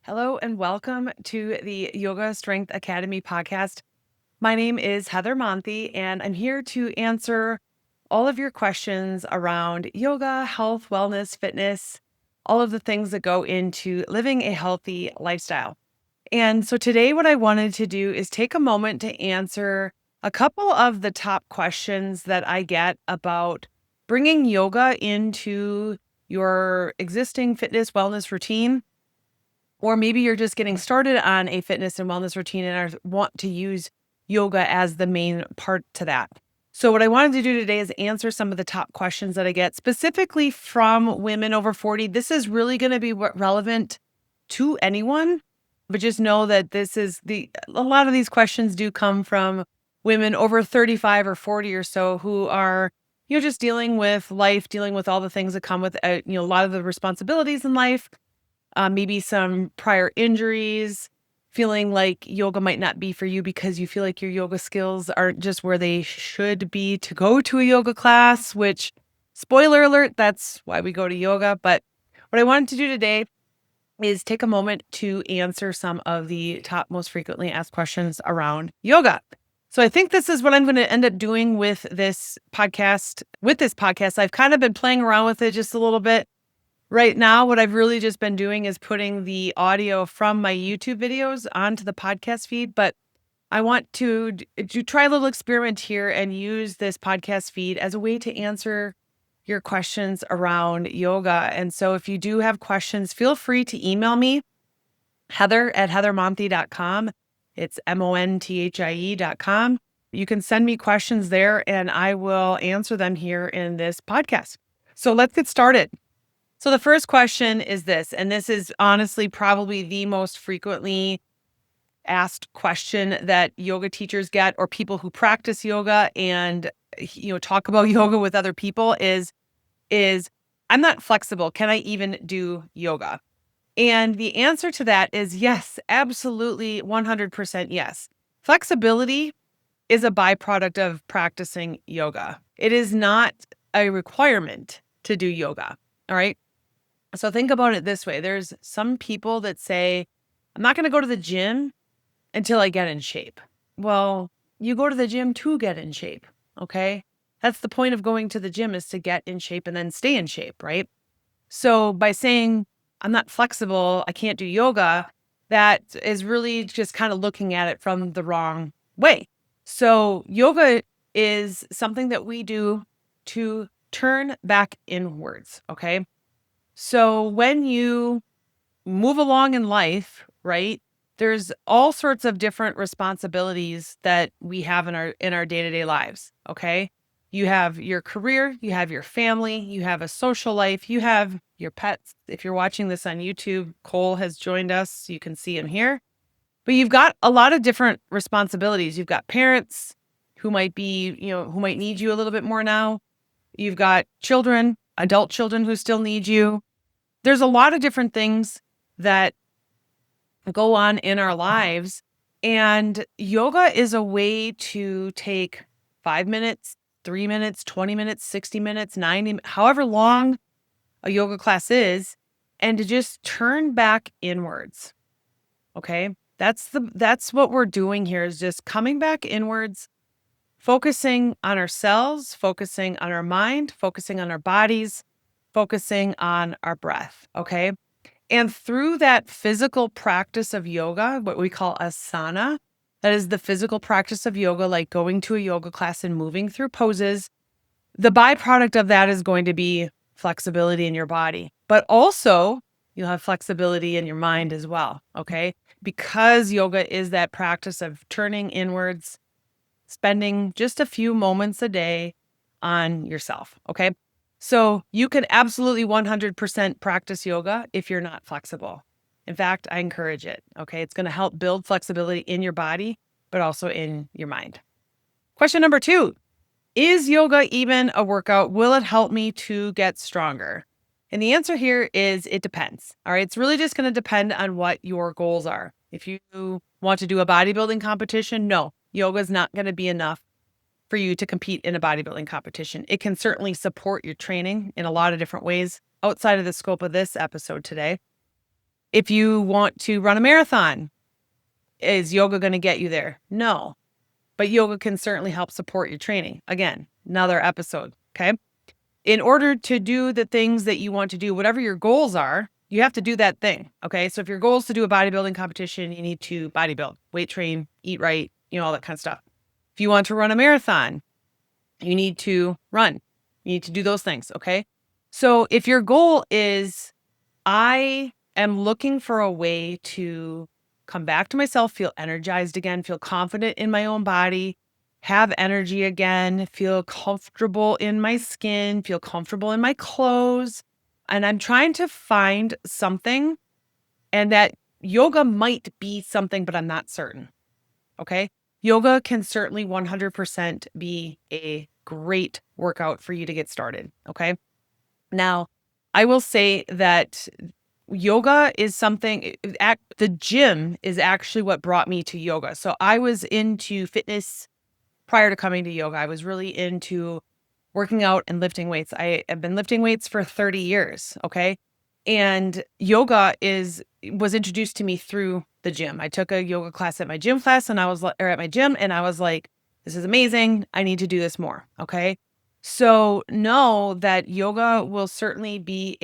Hello and welcome to the Yoga Strength Academy podcast. My name is Heather Monthie, and I'm here to answer all of your questions around yoga, health, wellness, fitness, all of the things that go into living a healthy lifestyle. And so today, what I wanted to do is take a moment to answer a couple of the top questions that I get about bringing yoga into your existing fitness wellness routine, or maybe you're just getting started on a fitness and wellness routine and want to use yoga as the main part to that. So what I wanted to do today is answer some of the top questions that I get specifically from women over 40. This is really going to be relevant to anyone, but just know that a lot of these questions do come from women over 35 or 40 or so who are, just dealing with life, dealing with all the things that come with, a lot of the responsibilities in life, maybe some prior injuries, feeling like yoga might not be for you because you feel like your yoga skills aren't just where they should be to go to a yoga class, which, spoiler alert, that's why we go to yoga. But what I wanted to do today is take a moment to answer some of the top most frequently asked questions around yoga. So I think this is what I'm going to end up doing with this podcast. I've kind of been playing around with it just a little bit. Right now, what I've really just been doing is putting the audio from my YouTube videos onto the podcast feed, but I want to try a little experiment here and use this podcast feed as a way to answer your questions around yoga. And so if you do have questions, feel free to email me, heather@heathermonthie.com. It's monthie.com. You can send me questions there and I will answer them here in this podcast. So let's get started. So the first question is this, and this is honestly probably the most frequently asked question that yoga teachers get, or people who practice yoga and talk about yoga with other people is I'm not flexible. Can I even do yoga? And the answer to that is yes, absolutely 100% yes. Flexibility is a byproduct of practicing yoga. It is not a requirement to do yoga. All right. So think about it this way. There's some people that say, I'm not going to go to the gym until I get in shape. Well, you go to the gym to get in shape. Okay. That's the point of going to the gym, is to get in shape and then stay in shape, right? So by saying I'm not flexible, I can't do yoga, that is really just kind of looking at it from the wrong way. So yoga is something that we do to turn back inwards. Okay. So when you move along in life, right, there's all sorts of different responsibilities that we have in our day-to-day lives, okay? You have your career, you have your family, you have a social life, you have your pets. If you're watching this on YouTube, Cole has joined us. You can see him here. But you've got a lot of different responsibilities. You've got parents who might need you a little bit more now. You've got children, adult children who still need you. There's a lot of different things that go on in our lives. And yoga is a way to take 5 minutes, 3 minutes, 20 minutes, 60 minutes, 90, however long a yoga class is, and to just turn back inwards. Okay. That's what we're doing here, is just coming back inwards, focusing on ourselves, focusing on our mind, focusing on our bodies, focusing on our breath. Okay. And through that physical practice of yoga, what we call asana, that is the physical practice of yoga, like going to a yoga class and moving through poses, the byproduct of that is going to be flexibility in your body. But also, you'll have flexibility in your mind as well, okay? Because yoga is that practice of turning inwards, spending just a few moments a day on yourself, okay? So you can absolutely 100% practice yoga if you're not flexible. In fact, I encourage it, okay? It's going to help build flexibility in your body, but also in your mind. Question number 2, is yoga even a workout? Will it help me to get stronger? And the answer here is it depends, all right? It's really just going to depend on what your goals are. If you want to do a bodybuilding competition, no, yoga is not going to be enough for you to compete in a bodybuilding competition. It can certainly support your training in a lot of different ways outside of the scope of this episode today. If you want to run a marathon, is yoga going to get you there? No. But yoga can certainly help support your training. Again, another episode. Okay. In order to do the things that you want to do, whatever your goals are, you have to do that thing. Okay. So if your goal is to do a bodybuilding competition, you need to bodybuild, weight train, eat right, all that kind of stuff. If you want to run a marathon, you need to run. You need to do those things. Okay. So if your goal is, I am looking for a way to come back to myself, feel energized again, feel confident in my own body, have energy again, feel comfortable in my skin, feel comfortable in my clothes. And I'm trying to find something, and that yoga might be something, but I'm not certain. Okay. Yoga can certainly 100% be a great workout for you to get started. Okay. Now, I will say that yoga is something, the gym is actually what brought me to yoga. So I was into fitness prior to coming to yoga. I was really into working out and lifting weights. I have been lifting weights for 30 years. Okay. And yoga was introduced to me through the gym. I took a yoga class at my gym class and at my gym, and I was like, this is amazing. I need to do this more. Okay. So know that yoga will certainly be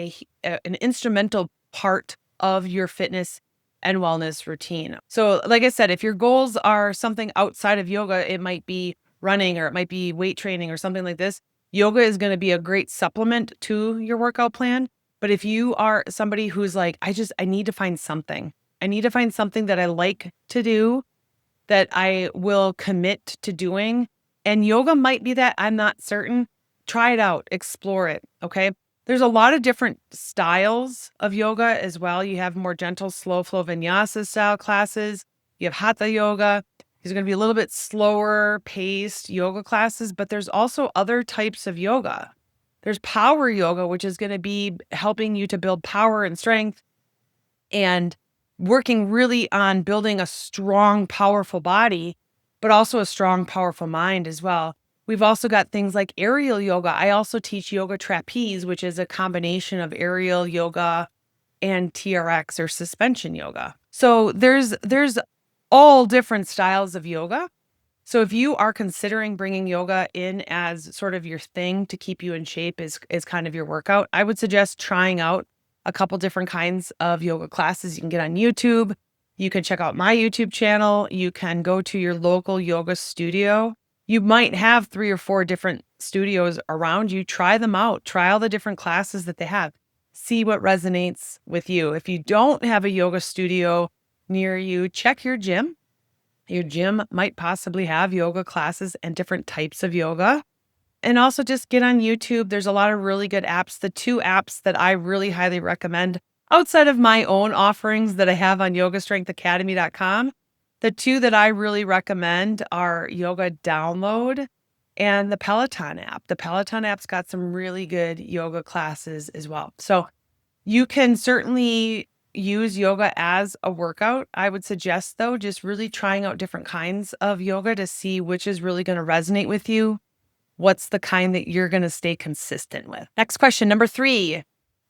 an instrumental part of your fitness and wellness routine. So like I said, if your goals are something outside of yoga, it might be running or it might be weight training or something like this. Yoga is going to be a great supplement to your workout plan. But if you are somebody who's like, I need to find something. I need to find something that I like to do, that I will commit to doing. And yoga might be that. I'm not certain. Try it out, explore it. Okay. There's a lot of different styles of yoga as well. You have more gentle, slow flow vinyasa style classes. You have hatha yoga. These are going to be a little bit slower paced yoga classes, but there's also other types of yoga. There's power yoga, which is going to be helping you to build power and strength and working really on building a strong, powerful body, but also a strong, powerful mind as well. We've also got things like aerial yoga. I also teach yoga trapeze, which is a combination of aerial yoga and TRX or suspension yoga. So there's all different styles of yoga. So if you are considering bringing yoga in as sort of your thing to keep you in shape is kind of your workout, I would suggest trying out a couple different kinds of yoga classes. You can get on YouTube. You can check out my YouTube channel. You can go to your local yoga studio. You might have 3 or 4 different studios around you. Try them out. Try all the different classes that they have. See what resonates with you. If you don't have a yoga studio near you, check your gym. Your gym might possibly have yoga classes and different types of yoga. And also just get on YouTube. There's a lot of really good apps. The 2 apps that I really highly recommend outside of my own offerings that I have on yogastrengthacademy.com, the 2 that I really recommend are Yoga Download and the Peloton app. The Peloton app's got some really good yoga classes as well. So you can certainly use yoga as a workout. I would suggest, though, just really trying out different kinds of yoga to see which is really going to resonate with you. What's the kind that you're going to stay consistent with? Next question, number 3.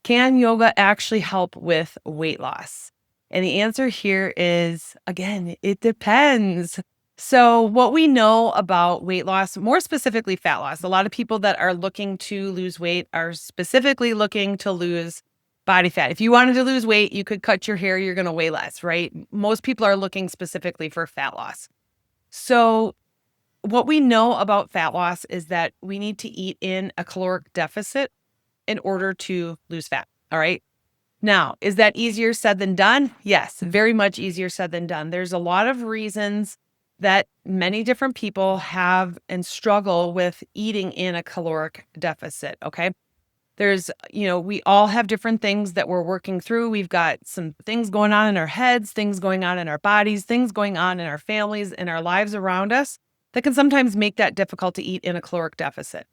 Can yoga actually help with weight loss? And the answer here is, again, it depends. So what we know about weight loss, more specifically fat loss, a lot of people that are looking to lose weight are specifically looking to lose body fat. If you wanted to lose weight, you could cut your hair, you're going to weigh less, right? Most people are looking specifically for fat loss. So what we know about fat loss is that we need to eat in a caloric deficit in order to lose fat. All right. Now, is that easier said than done? Yes, very much easier said than done. There's a lot of reasons that many different people have and struggle with eating in a caloric deficit. Okay. There's, we all have different things that we're working through. We've got some things going on in our heads, things going on in our bodies, things going on in our families, in our lives around us that can sometimes make that difficult to eat in a caloric deficit.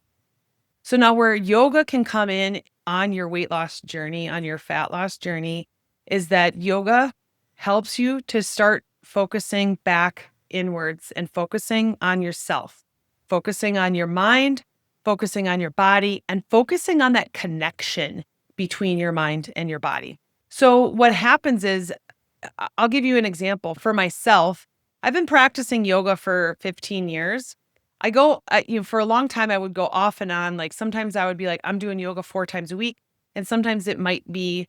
So now where yoga can come in on your weight loss journey, on your fat loss journey, is that yoga helps you to start focusing back inwards and focusing on yourself, focusing on your mind, focusing on your body, and focusing on that connection between your mind and your body. So what happens is, I'll give you an example. For myself, I've been practicing yoga for 15 years. For a long time, I would go off and on. Like sometimes I would be like, I'm doing yoga 4 times a week. And sometimes it might be,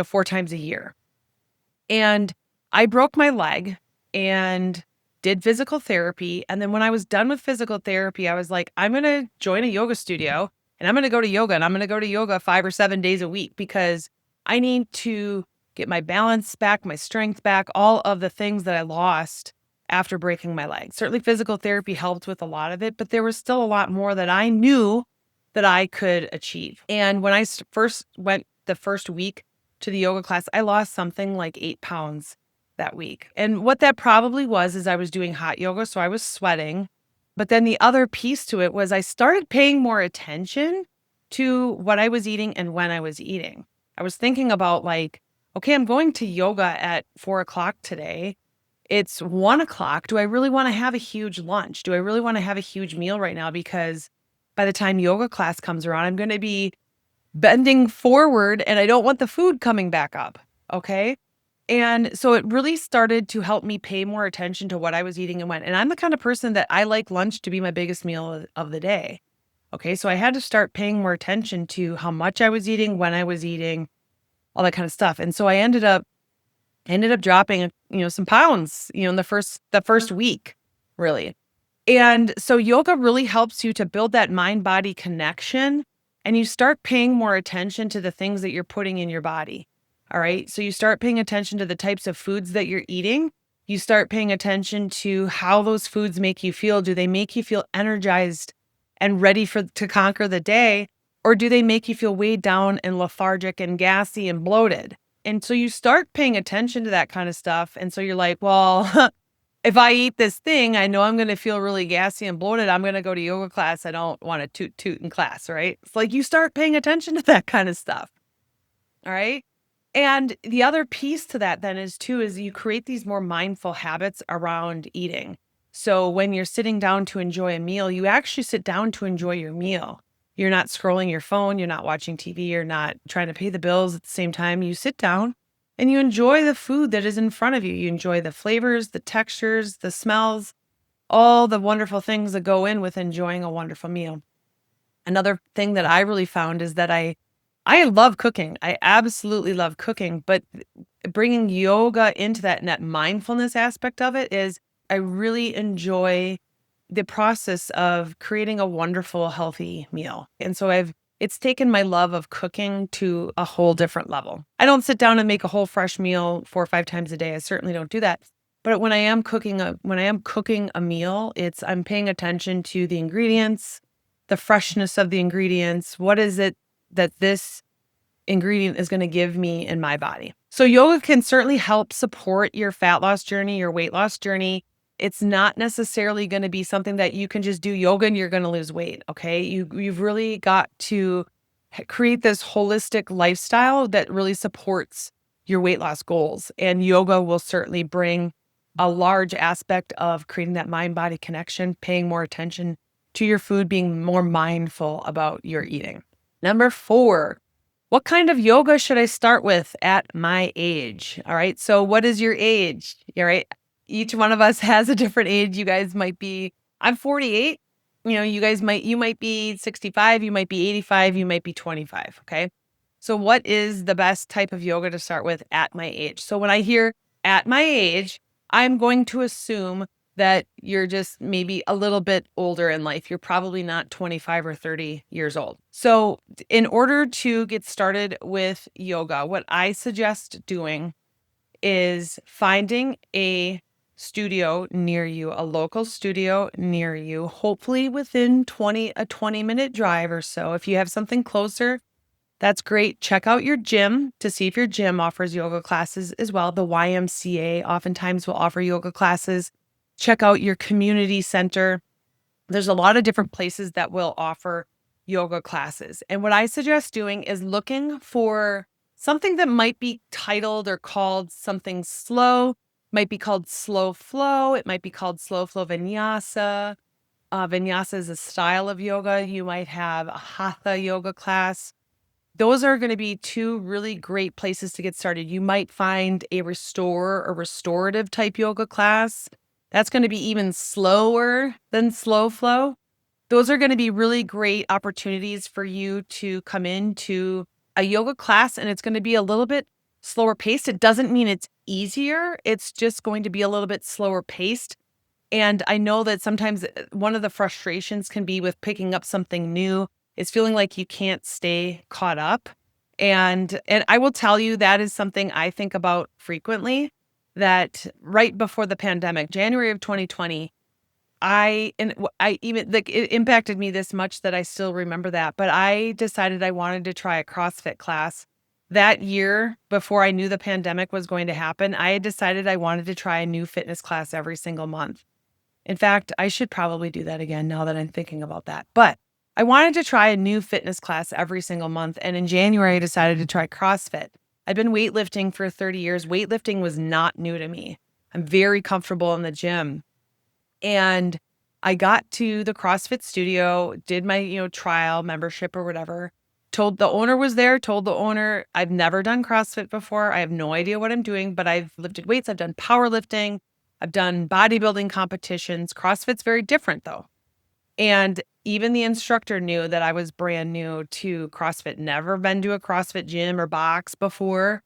4 times a year. And I broke my leg and did physical therapy. And then when I was done with physical therapy, I was like, I'm going to join a yoga studio and I'm going to go to yoga, and I'm going to go to yoga 5 or 7 days a week because I need to get my balance back, my strength back, all of the things that I lost after breaking my leg. Certainly physical therapy helped with a lot of it, but there was still a lot more that I knew that I could achieve. And when I first went the first week to the yoga class, I lost something like 8 pounds that week. And what that probably was is I was doing hot yoga, so I was sweating. But then the other piece to it was I started paying more attention to what I was eating and when I was eating. I was thinking about like, okay, I'm going to yoga at 4 o'clock today. It's 1 o'clock. Do I really want to have a huge lunch? Do I really want to have a huge meal right now? Because by the time yoga class comes around, I'm going to be bending forward and I don't want the food coming back up. Okay. And so it really started to help me pay more attention to what I was eating and when. And I'm the kind of person that I like lunch to be my biggest meal of the day. Okay. So I had to start paying more attention to how much I was eating, when I was eating, all that kind of stuff. And so I ended up dropping, some pounds, in the first week, really. And so yoga really helps you to build that mind-body connection, and you start paying more attention to the things that you're putting in your body. All right. So you start paying attention to the types of foods that you're eating. You start paying attention to how those foods make you feel. Do they make you feel energized and ready to conquer the day? Or do they make you feel weighed down and lethargic and gassy and bloated? And so you start paying attention to that kind of stuff. And so you're like, well, if I eat this thing, I know I'm going to feel really gassy and bloated. I'm going to go to yoga class. I don't want to toot in class, right? It's like you start paying attention to that kind of stuff. All right. And the other piece to that then is you create these more mindful habits around eating. So when you're sitting down to enjoy a meal, you actually sit down to enjoy your meal. You're not scrolling your phone. You're not watching TV. You're not trying to pay the bills at the same time. You sit down and you enjoy the food that is in front of you. You enjoy the flavors, the textures, the smells, all the wonderful things that go in with enjoying a wonderful meal. Another thing that I really found is that I love cooking. I absolutely love cooking, but bringing yoga into that and that mindfulness aspect of it is I really enjoy the process of creating a wonderful, healthy meal. And so it's taken my love of cooking to a whole different level. I don't sit down and make a whole fresh meal 4 or 5 times a day. I certainly don't do that. But when I am cooking a meal, I'm paying attention to the ingredients, the freshness of the ingredients. What is it that this ingredient is going to give me in my body? So yoga can certainly help support your fat loss journey, your weight loss journey. It's not necessarily going to be something that you can just do yoga and you're going to lose weight. Okay. You've really got to create this holistic lifestyle that really supports your weight loss goals. And yoga will certainly bring a large aspect of creating that mind-body connection, paying more attention to your food, being more mindful about your eating. Number 4, what kind of yoga should I start with at my age? All right. So what is your age? All right. Each one of us has a different age. You guys might be, I'm 48. You might be 65, you might be 85, you might be 25. Okay. So what is the best type of yoga to start with at my age? So when I hear at my age, I'm going to assume that you're just maybe a little bit older in life. You're probably not 25 or 30 years old. So in order to get started with yoga, what I suggest doing is finding a studio near you, a local studio near you, hopefully within a 20-minute drive or so. If you have something closer, that's great. Check out your gym to see if your gym offers yoga classes as well. The YMCA oftentimes will offer yoga classes. Check out your community center. There's a lot of different places that will offer yoga classes. And what I suggest doing is looking for something that might be titled or called something slow, might be called slow flow. It might be called slow flow vinyasa. Vinyasa is a style of yoga. You might have a hatha yoga class. those are going to be two really great places to get started. You might find a restore or restorative type yoga class. That's going to be even slower than slow flow. Those are going to be really great opportunities for you to come into a yoga class, and it's going to be a little bit slower paced. It doesn't mean it's easier. It's just going to be a little bit slower paced. And I know that sometimes one of the frustrations can be with picking up something new is feeling like you can't stay caught up. And I will tell you that is something I think about frequently, that right before the pandemic, January of 2020, I even like it impacted me this much that I still remember that, but I decided I wanted to try a CrossFit class. That year, before I knew the pandemic was going to happen, I had decided I wanted to try a new fitness class every single month. In fact, I should probably do that again now that I'm thinking about that. But I wanted to try a new fitness class every single month. And in January, I decided to try CrossFit. I've been weightlifting for 30 years. Weightlifting was not new to me. I'm very comfortable in the gym. And I got to the CrossFit studio, did my, trial membership or whatever. Told the owner was there, told the owner, I've never done CrossFit before. I have no idea what I'm doing, but I've lifted weights, I've done powerlifting, I've done bodybuilding competitions. CrossFit's very different though. And even the instructor knew that I was brand new to CrossFit, never been to a CrossFit gym or box before.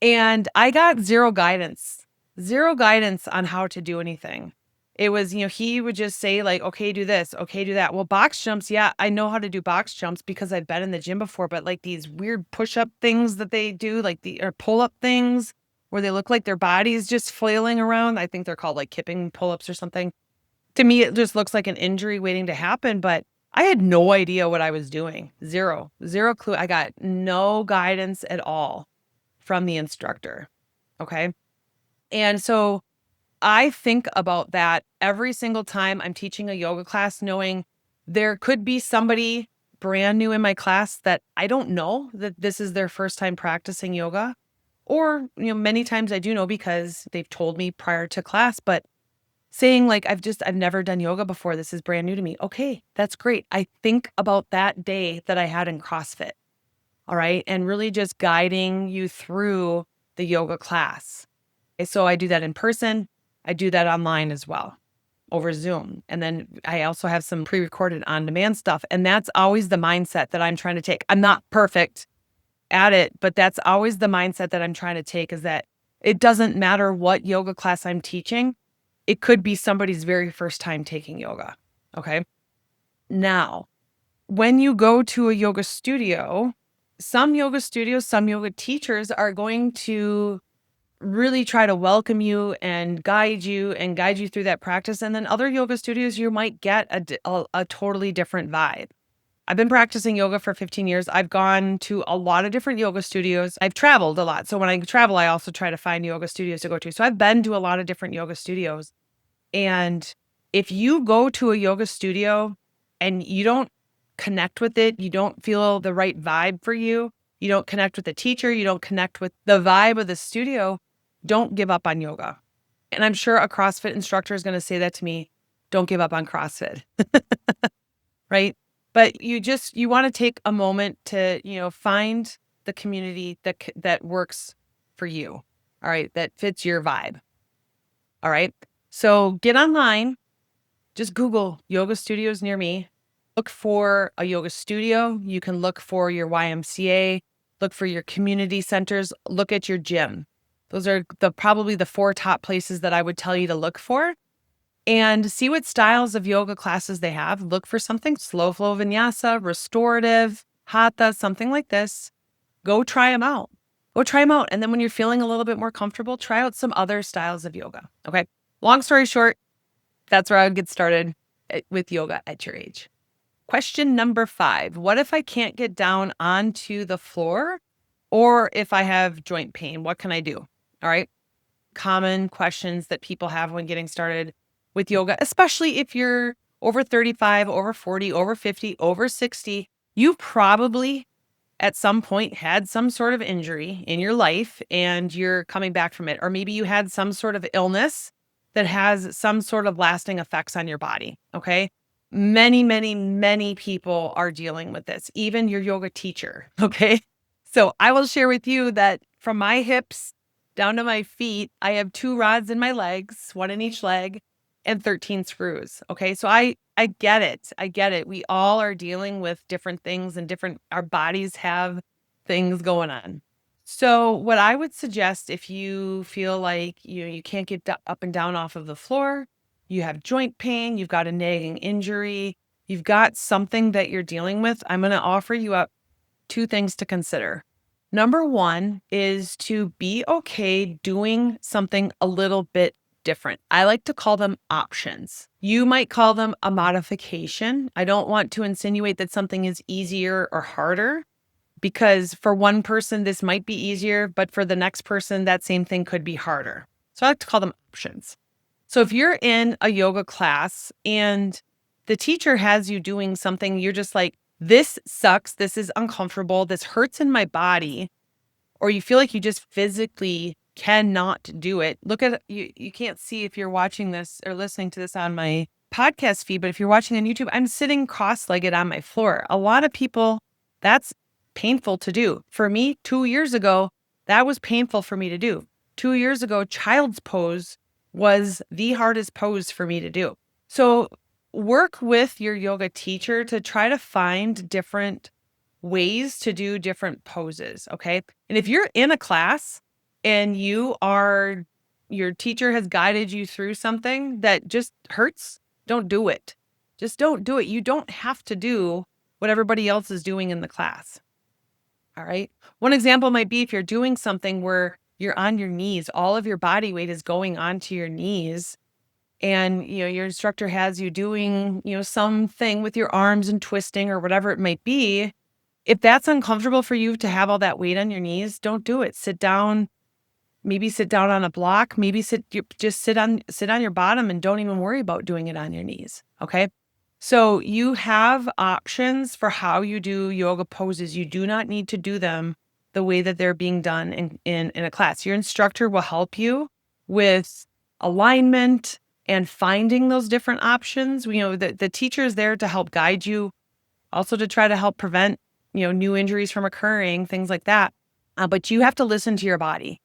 And I got zero guidance on how to do anything. It was, he would just say like, okay, do this, okay, do that. Well, box jumps, yeah, I know how to do box jumps because I've been in the gym before, but like these weird push-up things that they do, like or pull-up things where they look like their body's just flailing around. I think they're called like kipping pull-ups or something. To me, it just looks like an injury waiting to happen, but I had no idea what I was doing. Zero clue. I got no guidance at all from the instructor. Okay. And so I think about that every single time I'm teaching a yoga class, knowing there could be somebody brand new in my class that I don't know that this is their first time practicing yoga. Or, many times I do know because they've told me prior to class, but saying like, I've never done yoga before. This is brand new to me. Okay, that's great. I think about that day that I had in CrossFit. All right. And really just guiding you through the yoga class. So I do that in person. I do that online as well over Zoom. And then I also have some pre-recorded on-demand stuff. And that's always the mindset that I'm trying to take. I'm not perfect at it, but that's always the mindset that I'm trying to take, is that it doesn't matter what yoga class I'm teaching. It could be somebody's very first time taking yoga. Okay. Now, when you go to a yoga studio, some yoga studios, some yoga teachers are going to really try to welcome you and guide you through that practice. And then other yoga studios, you might get a totally different vibe. I've been practicing yoga for 15 years. I've gone to a lot of different yoga studios. I've traveled a lot. So when I travel, I also try to find yoga studios to go to. So I've been to a lot of different yoga studios. And if you go to a yoga studio and you don't connect with it, you don't feel the right vibe for you, you don't connect with the teacher, you don't connect with the vibe of the studio, don't give up on yoga. And I'm sure a CrossFit instructor is going to say that to me, don't give up on CrossFit, right? But you want to take a moment to, find the community that works for you, all right, that fits your vibe, all right? So get online, just Google yoga studios near me. Look for a yoga studio. You can look for your YMCA, look for your community centers, look at your gym. Those are probably the 4 top places that I would tell you to look for, and see what styles of yoga classes they have. Look for something slow flow vinyasa, restorative, hatha, something like this. Go try them out. And then when you're feeling a little bit more comfortable, try out some other styles of yoga. Okay. Long story short, that's where I would get started with yoga at your age. Question number 5. What if I can't get down onto the floor, or if I have joint pain? What can I do? All right. Common questions that people have when getting started with yoga, especially if you're over 35, over 40, over 50, over 60. You probably at some point had some sort of injury in your life and you're coming back from it. Or maybe you had some sort of illness that has some sort of lasting effects on your body. Okay. many, many, many people are dealing with this, even your yoga teacher. Okay. So I will share with you that from my hips down to my feet, I have 2 rods in my legs, one in each leg, and 13 screws. Okay. So I get it. I get it. We all are dealing with different things and our bodies have things going on. So what I would suggest if you feel like you can't get up and down off of the floor, you have joint pain, you've got a nagging injury, you've got something that you're dealing with, I'm going to offer you up 2 things to consider. Number one is to be okay doing something a little bit different. I like to call them options. You might call them a modification. I don't want to insinuate that something is easier or harder because for one person, this might be easier, but for the next person, that same thing could be harder. So I like to call them options. So if you're in a yoga class and the teacher has you doing something, you're just like, this sucks, this is uncomfortable, this hurts in my body, or you feel like you just physically cannot do it. Look at you. You can't see if you're watching this or listening to this on my podcast feed, but if you're watching on YouTube, I'm sitting cross-legged on my floor. A lot of people, that's painful to do. For me, 2 years ago, that was painful for me to do. 2 years ago, child's pose was the hardest pose for me to do. So work with your yoga teacher to try to find different ways to do different poses. Okay. And if you're in a class and your teacher has guided you through something that just hurts, don't do it. Just don't do it. You don't have to do what everybody else is doing in the class. All right. One example might be if you're doing something where you're on your knees, all of your body weight is going onto your knees. And, your instructor has you doing, something with your arms and twisting or whatever it might be. If that's uncomfortable for you to have all that weight on your knees, don't do it. Sit down, maybe sit down on a block, maybe just sit on your bottom and don't even worry about doing it on your knees. Okay. So you have options for how you do yoga poses. You do not need to do them the way that they're being done in a class. Your instructor will help you with alignment and finding those different options. The teacher is there to help guide you, also to try to help prevent, new injuries from occurring, things like that. But you have to listen to your body.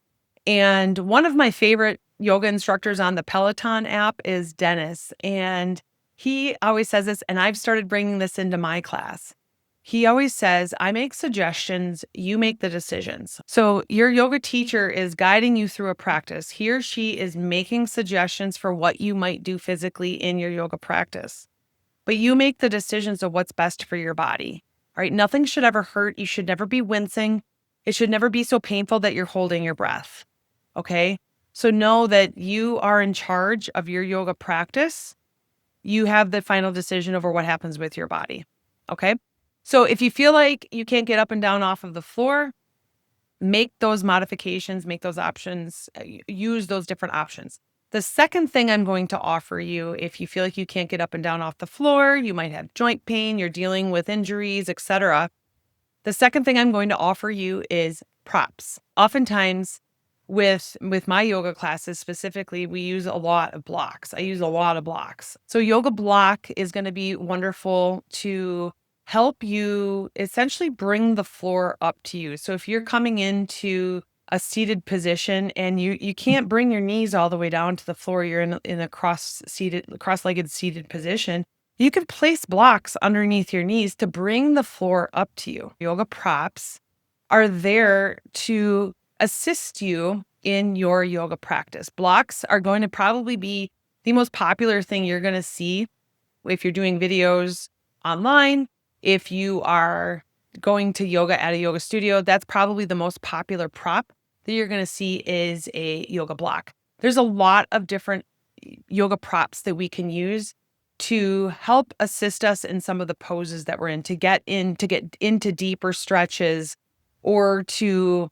And one of my favorite yoga instructors on the Peloton app is Dennis. And he always says this, and I've started bringing this into my class. He always says, I make suggestions, you make the decisions. So your yoga teacher is guiding you through a practice. He or she is making suggestions for what you might do physically in your yoga practice. But you make the decisions of what's best for your body. All right. Nothing should ever hurt. You should never be wincing. It should never be so painful that you're holding your breath. Okay. So know that you are in charge of your yoga practice. You have the final decision over what happens with your body. Okay. So if you feel like you can't get up and down off of the floor, make those modifications, make those options, use those different options. The second thing I'm going to offer you, if you feel like you can't get up and down off the floor, you might have joint pain, you're dealing with injuries, etc. The second thing I'm going to offer you is props. Oftentimes with my yoga classes specifically, we use a lot of blocks. I use a lot of blocks. So yoga block is going to be wonderful to help you essentially bring the floor up to you. So if you're coming into a seated position and you can't bring your knees all the way down to the floor, you're in a cross-legged seated position, you can place blocks underneath your knees to bring the floor up to you. Yoga props are there to assist you in your yoga practice. Blocks are going to probably be the most popular thing you're going to see if you're doing videos online. If you are going to yoga at a yoga studio, that's probably the most popular prop that you're going to see is a yoga block. There's a lot of different yoga props that we can use to help assist us in some of the poses that we're in, to get into deeper stretches, or to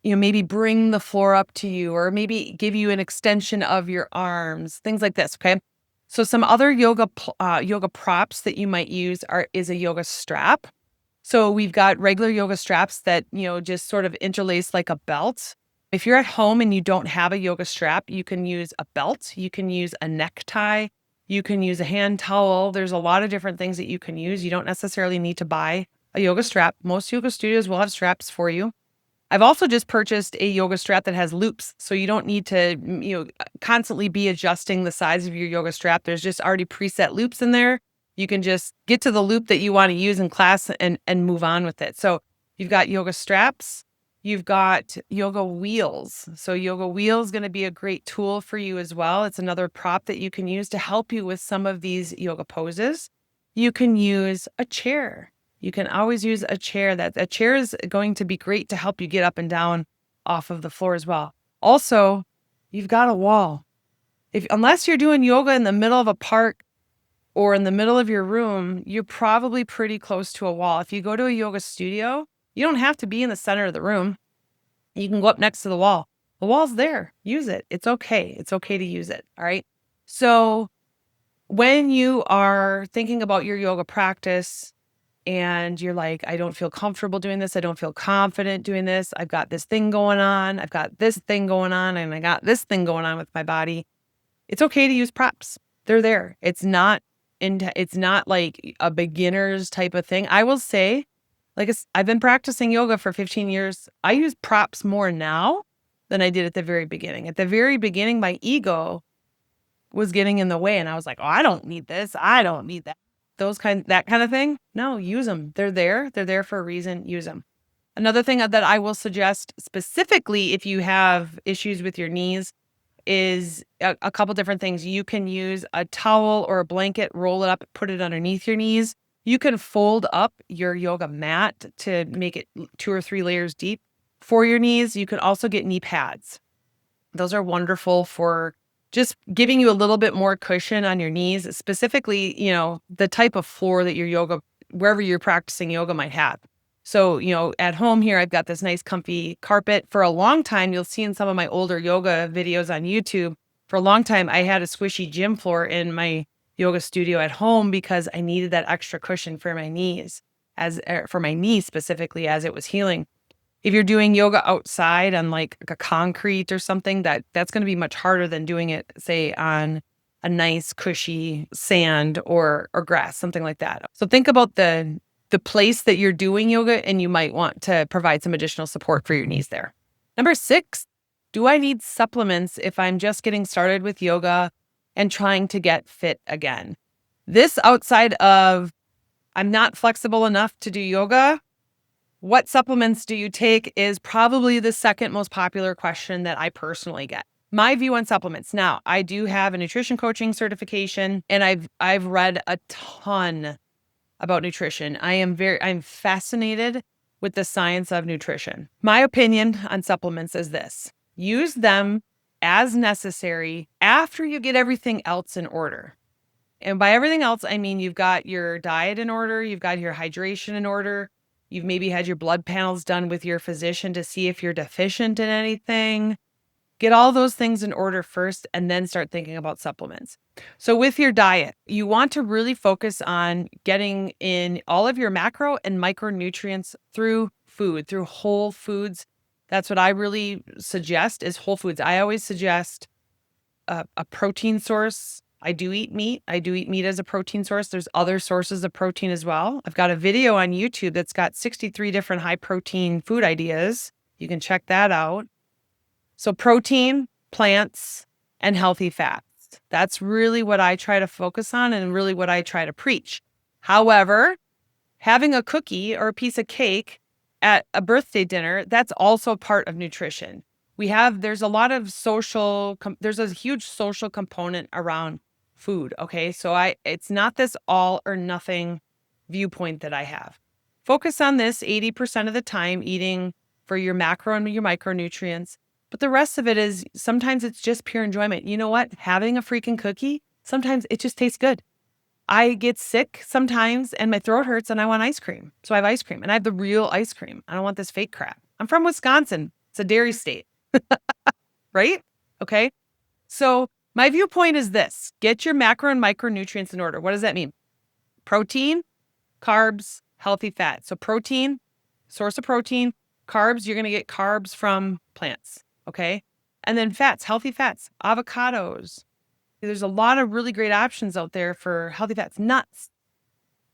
maybe bring the floor up to you, or maybe give you an extension of your arms, things like this. Okay. So some other yoga props that you might use is a yoga strap. So we've got regular yoga straps that, just sort of interlace like a belt. If you're at home and you don't have a yoga strap, you can use a belt, you can use a necktie, You can use a hand towel. There's a lot of different things that you can use. You don't necessarily need to buy a yoga strap. Most yoga studios will have straps for you. I've also just purchased a yoga strap that has loops, so you don't need to, constantly be adjusting the size of your yoga strap. There's just already preset loops in there. You can just get to the loop that you want to use in class and move on with it. So you've got yoga straps, you've got yoga wheels. So yoga wheel is going to be a great tool for you as well. It's another prop that you can use to help you with some of these yoga poses. You can use a chair. You can always use a chair. That a chair is going to be great to help you get up and down off of the floor as well. Also, you've got a wall. Unless you're doing yoga in the middle of a park or in the middle of your room, you're probably pretty close to a wall. If you go to a yoga studio, you don't have to be in the center of the room. You can go up next to the wall. The wall's there. Use it. It's okay. It's okay to use it. All right. So when you are thinking about your yoga practice, and you're like, I don't feel comfortable doing this. I don't feel confident doing this. I've got this thing going on. I've got this thing going on, and I got this thing going on with my body. It's okay to use props. They're there. It's not like a beginner's type of thing. I will say, I've been practicing yoga for 15 years. I use props more now than I did at the very beginning. At the very beginning, my ego was getting in the way, and I was like, oh, I don't need this. I don't need that. That kind of thing. No, use them. They're there. They're there for a reason. Use them. Another thing that I will suggest specifically if you have issues with your knees is a couple different things. You can use a towel or a blanket, roll it up, put it underneath your knees. You can fold up your yoga mat to make it 2 or 3 layers deep for your knees. You can also get knee pads. Those are wonderful for just giving you a little bit more cushion on your knees, specifically, the type of floor that wherever you're practicing yoga might have. So, at home here, I've got this nice comfy carpet. For a long time, you'll see in some of my older yoga videos on YouTube, for a long time, I had a squishy gym floor in my yoga studio at home because I needed that extra cushion for my knees, for my knees specifically as it was healing. If you're doing yoga outside on like a concrete or something, that's going to be much harder than doing it, say, on a nice cushy sand or grass, something like that. So think about the place that you're doing yoga, and you might want to provide some additional support for your knees there. Number 6, do I need supplements if I'm just getting started with yoga and trying to get fit again? This outside of I'm not flexible enough to do yoga, what supplements do you take is probably the second most popular question that I personally get. My view on supplements. Now, I do have a nutrition coaching certification, and I've read a ton about nutrition. I'm fascinated with the science of nutrition. My opinion on supplements is this: use them as necessary after you get everything else in order. And by everything else, I mean you've got your diet in order, you've got your hydration in order, you've maybe had your blood panels done with your physician to see if you're deficient in anything. Get all those things in order first, and then start thinking about supplements. So with your diet, you want to really focus on getting in all of your macro and micronutrients through food, through whole foods. That's what I really suggest is whole foods. I always suggest a protein source. I do eat meat. I do eat meat as a protein source. There's other sources of protein as well. I've got a video on YouTube that's got 63 different high protein food ideas. You can check that out. So protein, plants, and healthy fats. That's really what I try to focus on and really what I try to preach. However, having a cookie or a piece of cake at a birthday dinner, that's also part of nutrition. There's a lot of there's a huge social component around food. Okay. So it's not this all or nothing viewpoint that I have. Focus on this 80% of the time, eating for your macro and your micronutrients. But the rest of it is sometimes it's just pure enjoyment. You know what? Having a freaking cookie, sometimes it just tastes good. I get sick sometimes and my throat hurts and I want ice cream. So I have ice cream, and I have the real ice cream. I don't want this fake crap. I'm from Wisconsin. It's a dairy state. Right? Okay. So my viewpoint is this: get your macro and micronutrients in order. What does that mean? Protein, carbs, healthy fat. So protein, source of protein. Carbs, you're going to get carbs from plants. Okay. And then fats, healthy fats, avocados, There's a lot of really great options out there for healthy fats. Nuts.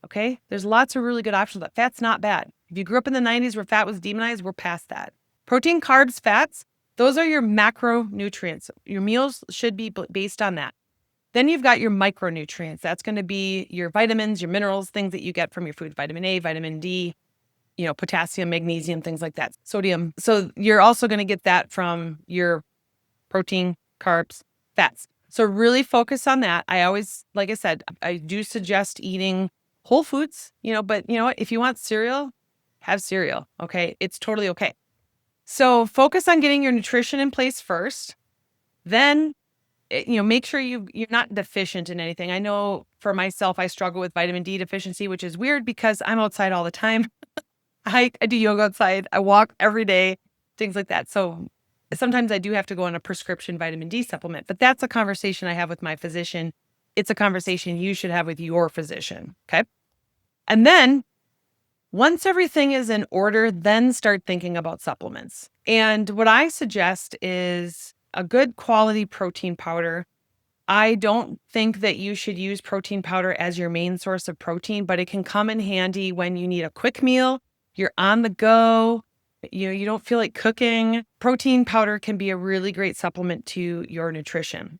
Okay. There's lots of really good options. But fat's not bad. If you grew up in the 90s where fat was demonized, we're past that. Protein, carbs, fats, those are your macronutrients. Your meals should be based on that. Then you've got your micronutrients. That's going to be your vitamins, your minerals, things that you get from your food, vitamin A, vitamin D, potassium, magnesium, things like that, sodium. So you're also going to get that from your protein, carbs, fats. So really focus on that. I always, like I said, I do suggest eating whole foods, but you know what? If you want cereal, have cereal. Okay. It's totally okay. So focus on getting your nutrition in place first. Then, make sure you're not deficient in anything. I know for myself, I struggle with vitamin D deficiency, which is weird because I'm outside all the time. I do yoga outside. I walk every day, things like that. So sometimes I do have to go on a prescription vitamin D supplement, but that's a conversation I have with my physician. It's a conversation you should have with your physician. Okay. And then once everything is in order, then start thinking about supplements. And what I suggest is a good quality protein powder. I don't think that you should use protein powder as your main source of protein, but it can come in handy when you need a quick meal, you're on the go, you don't feel like cooking. Protein powder can be a really great supplement to your nutrition.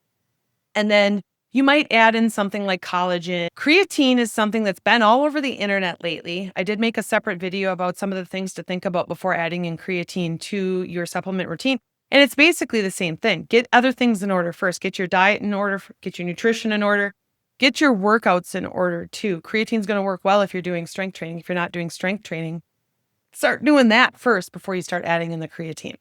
And then you might add in something like collagen. Creatine is something that's been all over the internet lately. I did make a separate video about some of the things to think about before adding in creatine to your supplement routine. And it's basically the same thing. Get other things in order first. Get your diet in order, get your nutrition in order, get your workouts in order too. Creatine is going to work well if you're doing strength training. If you're not doing strength training, start doing that first before you start adding in the creatine.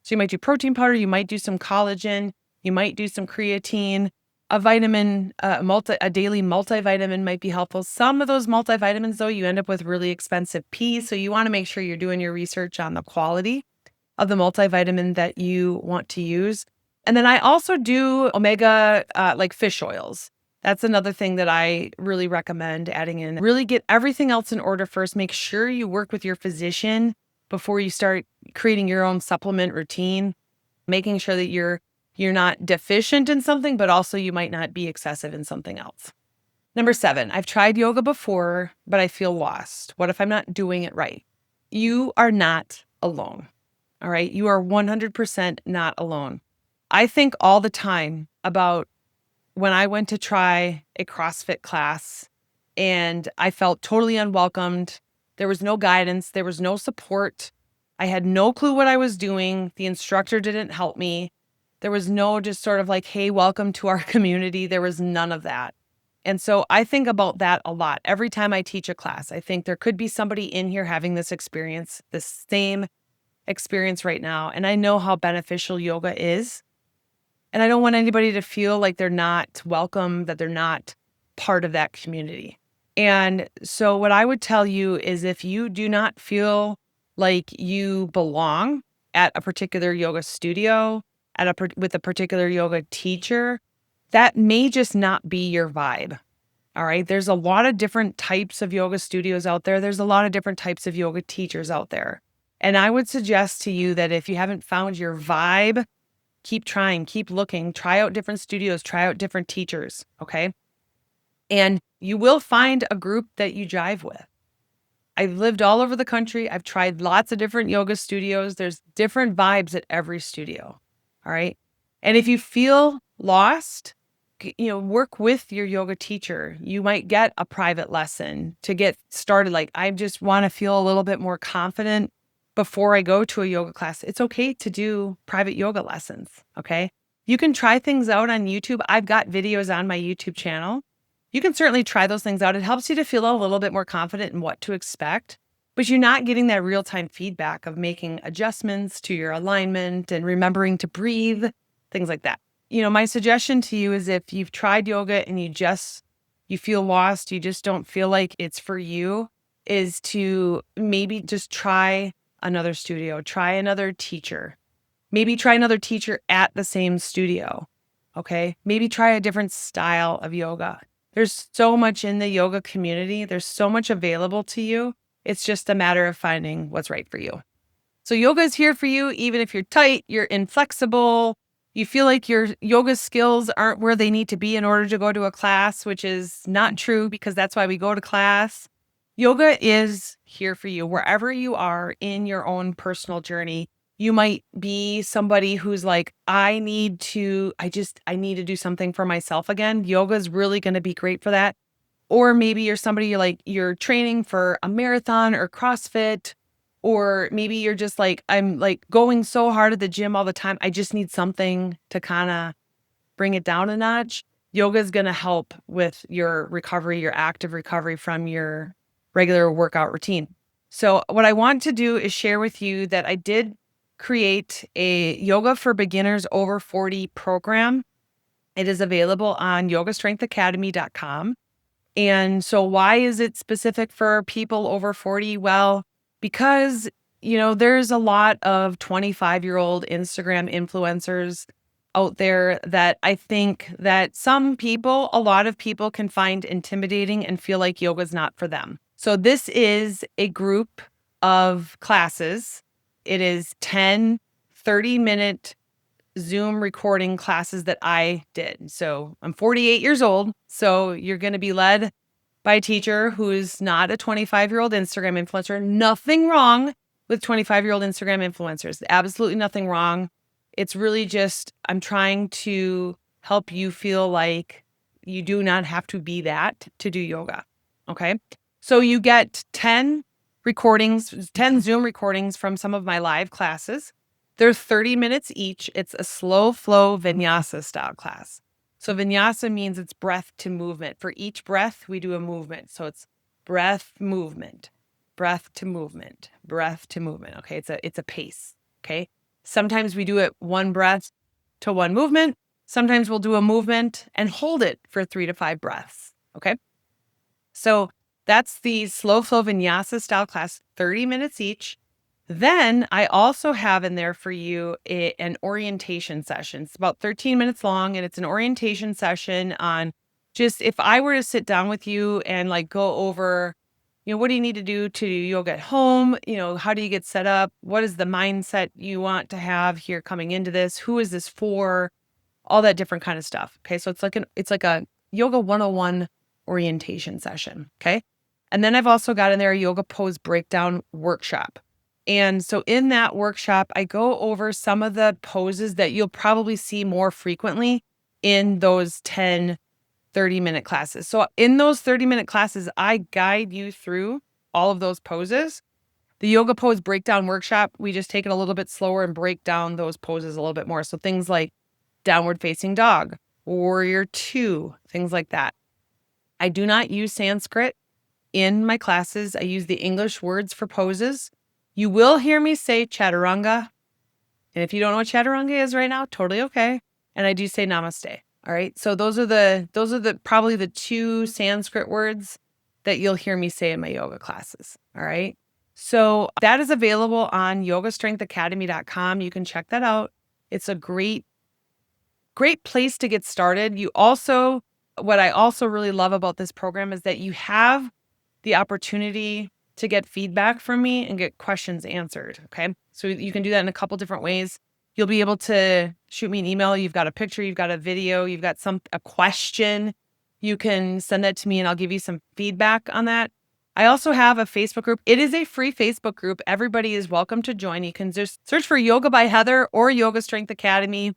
So you might do protein powder, you might do some collagen, you might do some creatine. A vitamin, a daily multivitamin might be helpful. Some of those multivitamins, though, you end up with really expensive P. So you want to make sure you're doing your research on the quality of the multivitamin that you want to use. And then I also do omega, like fish oils. That's another thing that I really recommend adding in. Really get everything else in order first. Make sure you work with your physician before you start creating your own supplement routine, making sure that you're not deficient in something, but also you might not be excessive in something else. Number 7, I've tried yoga before, but I feel lost. What if I'm not doing it right? You are not alone. All right. You are 100% not alone. I think all the time about when I went to try a CrossFit class and I felt totally unwelcomed. There was no guidance. There was no support. I had no clue what I was doing. The instructor didn't help me. There was no just sort of like, hey, welcome to our community. There was none of that. And so I think about that a lot. Every time I teach a class, I think there could be somebody in here having this experience, this same experience right now. And I know how beneficial yoga is. And I don't want anybody to feel like they're not welcome, that they're not part of that community. And so what I would tell you is if you do not feel like you belong at a particular yoga studio, with a particular yoga teacher, that may just not be your vibe. All right. There's a lot of different types of yoga studios out there. There's a lot of different types of yoga teachers out there. And I would suggest to you that if you haven't found your vibe, keep trying, keep looking, try out different studios, try out different teachers. Okay. And you will find a group that you jive with. I've lived all over the country. I've tried lots of different yoga studios. There's different vibes at every studio. All right. And if you feel lost, work with your yoga teacher. You might get a private lesson to get started. Like, I just want to feel a little bit more confident before I go to a yoga class. It's okay to do private yoga lessons. Okay. You can try things out on YouTube. I've got videos on my YouTube channel. You can certainly try those things out. It helps you to feel a little bit more confident in what to expect, but you're not getting that real-time feedback of making adjustments to your alignment and remembering to breathe, things like that. My suggestion to you is if you've tried yoga and you feel lost, you just don't feel like it's for you, is to maybe just try another studio, try another teacher, maybe try another teacher at the same studio. Okay. Maybe try a different style of yoga. There's so much in the yoga community. There's so much available to you. It's just a matter of finding what's right for you. So yoga is here for you, even if you're tight, you're inflexible, You feel like your yoga skills aren't where they need to be in order to go to a class, which is not true because that's why we go to class. Yoga is here for you wherever you are in your own personal journey. You might be somebody who's like, I need to do something for myself again. Yoga is really going to be great for that. Or maybe you're somebody you're training for a marathon or CrossFit, or maybe you're just like, I'm like going so hard at the gym all the time. I just need something to kind of bring it down a notch. Yoga is going to help with your recovery, your active recovery from your regular workout routine. So what I want to do is share with you that I did create a yoga for beginners over 40 program. It is available on yogastrengthacademy.com. And so why is it specific for people over 40? Well, because, there's a lot of 25-year-old Instagram influencers out there that I think that a lot of people can find intimidating and feel like yoga is not for them. So this is a group of classes. It is 10 30-minute Zoom recording classes that I did. So I'm 48 years old. So you're going to be led by a teacher who's not a 25-year-old Instagram influencer. Nothing wrong with 25-year-old Instagram influencers. Absolutely nothing wrong. It's really just, I'm trying to help you feel like you do not have to be that to do yoga. Okay. So you get 10 Zoom recordings from some of my live classes. They're 30 minutes each. It's a slow flow vinyasa style class. So vinyasa means it's breath to movement. For each breath, we do a movement. So it's breath, movement, breath to movement, breath to movement. Okay, it's a pace. Okay. Sometimes we do it one breath to one movement. Sometimes we'll do a movement and hold it for 3 to 5 breaths. Okay. So that's the slow flow vinyasa style class, 30 minutes each. Then I also have in there for you an orientation session. It's about 13 minutes long, and it's an orientation session on just if I were to sit down with you and like go over, what do you need to do to yoga at home? How do you get set up? What is the mindset you want to have here coming into this? Who is this for? All that different kind of stuff. Okay. So it's like a yoga 101 orientation session. Okay. And then I've also got in there a yoga pose breakdown workshop. And so in that workshop, I go over some of the poses that you'll probably see more frequently in those 10 30-minute classes. So in those 30-minute classes, I guide you through all of those poses. The yoga pose breakdown workshop, we just take it a little bit slower and break down those poses a little bit more. So things like downward facing dog, warrior 2, things like that. I do not use Sanskrit in my classes. I use the English words for poses. You will hear me say chaturanga. And if you don't know what chaturanga is right now, totally okay. And I do say namaste. All right. So those are the probably the 2 Sanskrit words that you'll hear me say in my yoga classes. All right. So that is available on yogastrengthacademy.com. You can check that out. It's a great place to get started. What I also really love about this program is that you have the opportunity to get feedback from me and get questions answered. Okay. So you can do that in a couple different ways. You'll be able to shoot me an email. You've got a picture, you've got a video, you've got a question. You can send that to me and I'll give you some feedback on that. I also have a Facebook group. It is a free Facebook group. Everybody is welcome to join. You can just search for Yoga by Heather or Yoga Strength Academy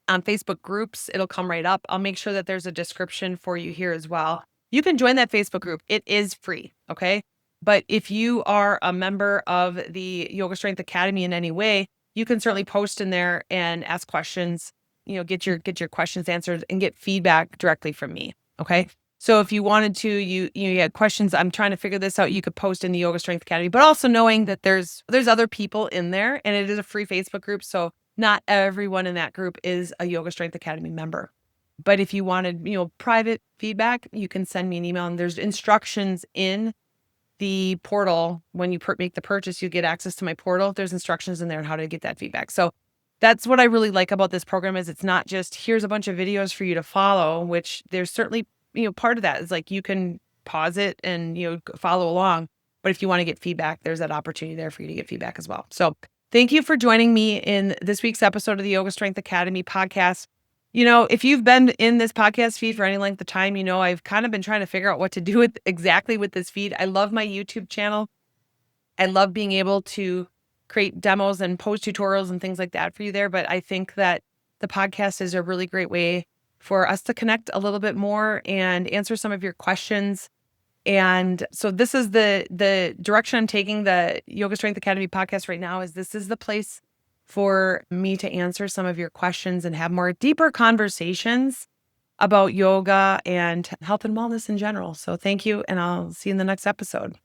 on Facebook groups. It'll come right up. I'll make sure that there's a description for you here as well. You can join that Facebook group. It is free. Okay. But if you are a member of the Yoga Strength Academy in any way, you can certainly post in there and ask questions, get your questions answered and get feedback directly from me. Okay. So if you wanted to, you had questions, I'm trying to figure this out, you could post in the Yoga Strength Academy, but also knowing that there's other people in there and it is a free Facebook group. So not everyone in that group is a Yoga Strength Academy member. But if you wanted, private feedback, you can send me an email and there's instructions in the portal. When you make the purchase, you get access to my portal. There's instructions in there on how to get that feedback. So that's what I really like about this program is it's not just here's a bunch of videos for you to follow, which there's certainly, part of that is like you can pause it and, follow along. But if you want to get feedback, there's that opportunity there for you to get feedback as well. So Thank you for joining me in this week's episode of the Yoga Strength Academy podcast. If you've been in this podcast feed for any length of time, I've kind of been trying to figure out what to do with this feed. I love my YouTube channel. I love being able to create demos and post tutorials and things like that for you there. But I think that the podcast is a really great way for us to connect a little bit more and answer some of your questions. And so this is the direction I'm taking the Yoga Strength Academy podcast right now. This is the place for me to answer some of your questions and have more deeper conversations about yoga and health and wellness in general. So thank you, and I'll see you in the next episode.